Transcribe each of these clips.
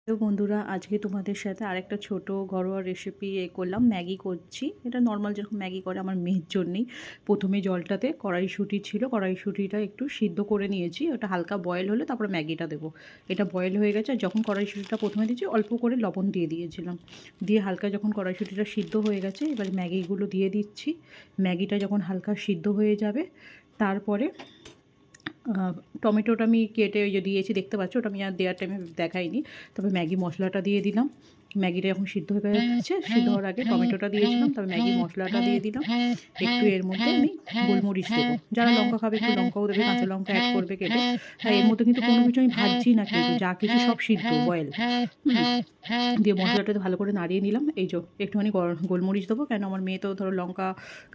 তো বন্ধুরা, আজকে তোমাদের সাথে আরেকটা ছোট ঘরোয়া রেসিপি করলাম। ম্যাগি করছি। এটা নর্মাল যেরকম ম্যাগি করে আমার মেয়ের জন্যেই। প্রথমে জলটাতে কড়াইশুঁটি ছিল, কড়াইশুঁটিটা একটু সিদ্ধ করে নিয়েছি। ওটা হালকা বয়েল হলে তারপরে ম্যাগিটা দেবো। এটা বয়েল হয়ে গেছে। আর যখন কড়াইশুঁটিটা প্রথমে দিয়েছি অল্প করে লবণ দিয়ে দিয়েছিলাম। দিয়ে হালকা যখন কড়াইশুঁটিটা সিদ্ধ হয়ে গেছে, এবার ম্যাগিগুলো দিয়ে দিচ্ছি। ম্যাগিটা যখন হালকা সিদ্ধ হয়ে যাবে তারপরে টমেটোটা আমি কেটে ওই যে দিয়েছি, দেখতে পাচ্ছ। ওটা আমি আর দেওয়ার টাইমে দেখাইনি। তবে ম্যাগি মশলাটা দিয়ে দিলাম। ম্যাগিটা যখন সিদ্ধ হয়ে গেছে, সিদ্ধ হওয়ার আগে টমেটোটা দিয়েছিলাম, তবে ম্যাগি মশলাটা দিয়ে দিলাম। একটু এর মধ্যে আমি গোলমরিচ দেবো। যারা লঙ্কা খাবে একটু লঙ্কাও দেবে, কাঁচা লঙ্কা অ্যাড করবে কেটে। আর এর মধ্যে কিন্তু কোনো কিছু আমি ভাজছি না, কিন্তু যা কিছু সব সিদ্ধ বয়েল। দিয়ে মশলাটাতে ভালো করে নাড়িয়ে নিলাম। এই যে একটুখানি গোলমরিচ দেবো, কেন আমার মেয়ে তো ধরো লঙ্কা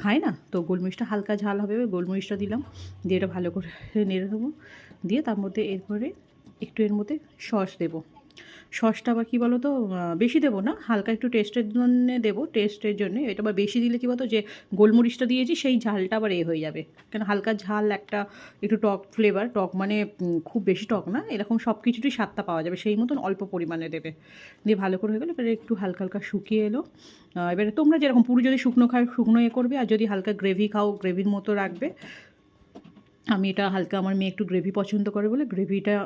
খায় না, তো গোলমরিচটা হালকা ঝাল হবে, গোলমরিচটা দিলাম। দিয়ে এটা ভালো করে নেড়ে দেবো। দিয়ে তার মধ্যে এরপরে একটু এর মধ্যে সস দেবো। সসটা আবার কী বলো তো, বেশি দেবো না, হালকা একটু টেস্টের জন্যে দেবো, টেস্টের জন্যে। এটা আবার বেশি দিলে কী বলতো, যে গোলমরিচটা দিয়েছি সেই ঝালটা আবার হয়ে যাবে। কেন হালকা ঝাল একটা, একটু টক ফ্লেভার, টক মানে খুব বেশি টক না, এরকম সব কিছুরই স্বাদটা পাওয়া যাবে, সেই মতন অল্প পরিমাণে দেবে। দিয়ে ভালো করে হয়ে গেলো। এবারে একটু হালকা হালকা শুকিয়ে এলো। এবারে তোমরা যেরকম পুরো যদি শুকনো খাও শুকনো করবে, আর যদি হালকা গ্রেভি খাও গ্রেভির মতো রাখবে। আমি এটা হালকা, আমার মেয়ে একটু গ্রেভি পছন্দ করে বলে গ্রেভিটা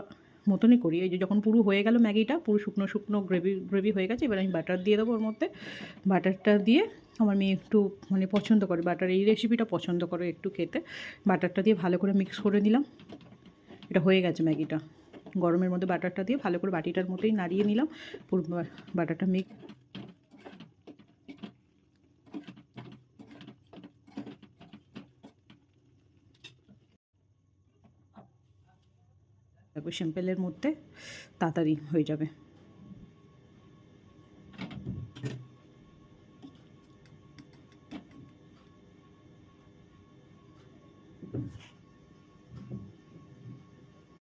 মতনই করি। এই যে যখন পুরো হয়ে গেল ম্যাগিটা, পুরো শুকনো শুকনো গ্রেভি গ্রেভি হয়ে গেছে, এবার আমি বাটার দিয়ে দেবো ওর মধ্যে। বাটারটা দিয়ে, আমার মেয়ে একটু মানে পছন্দ করে বাটার, এই রেসিপিটা পছন্দ করে একটু খেতে। বাটারটা দিয়ে ভালো করে মিক্স করে নিলাম। এটা হয়ে গেছে ম্যাগিটা। গরমের মধ্যে বাটারটা দিয়ে ভালো করে বাটিটার মতোই নাড়িয়ে নিলাম। পুরো বাটারটা মিক্স সিম্পলের মধ্যে তাড়াতাড়ি হয়ে যাবে।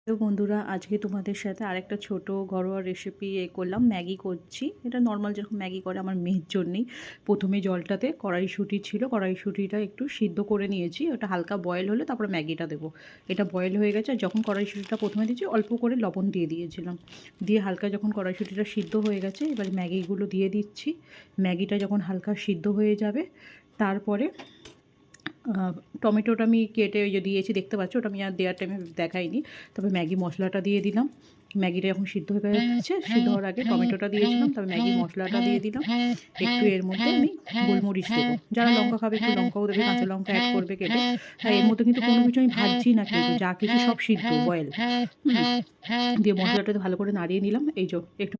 তো বন্ধুরা, আজকে তোমাদের সাথে আরেকটা ছোট ঘরোয়া রেসিপি করলাম। ম্যাগি করছি। এটা নর্মাল যেরকম ম্যাগি করে আমার মেয়ের জন্যেই। প্রথমে জলটাতে কড়াইশুঁটি ছিল, কড়াইশুঁটিটা একটু সিদ্ধ করে নিয়েছি। ওটা হালকা বয়েল হলে তারপরে ম্যাগিটা দেবো। এটা বয়েল হয়ে গেছে। আর যখন কড়াইশুঁটিটা প্রথমে দিয়েছি অল্প করে লবণ দিয়ে দিয়েছিলাম। দিয়ে হালকা যখন কড়াইশুঁটিটা সিদ্ধ হয়ে গেছে, এবার ম্যাগিগুলো দিয়ে দিচ্ছি। ম্যাগিটা যখন হালকা সিদ্ধ হয়ে যাবে তারপরে টমেটোটা আমি কেটে ওই যে দিয়েছি, দেখতে পাচ্ছ। ওটা আমি আর দেওয়ার টাইমে দেখাইনি। তবে ম্যাগি মশলাটা দিয়ে দিলাম। ম্যাগিটা যখন সিদ্ধ হয়ে গেছে, সিদ্ধ হওয়ার আগে টমেটোটা দিয়েছিলাম, তবে ম্যাগি মশলাটা দিয়ে দিলাম। একটু এর মধ্যে আমি গোলমরিচ দেবো। যারা লঙ্কা খাবে একটু লঙ্কাও দেবে, কাঁচা লঙ্কা অ্যাড করবে কেটে। আর এর মধ্যে কিন্তু কোনো কিছু আমি ভাজছি না, কিন্তু যা কিছু সব সিদ্ধ বয়েল। দিয়ে মশলাটাতে ভালো করে নাড়িয়ে নিলাম। এই যে একটু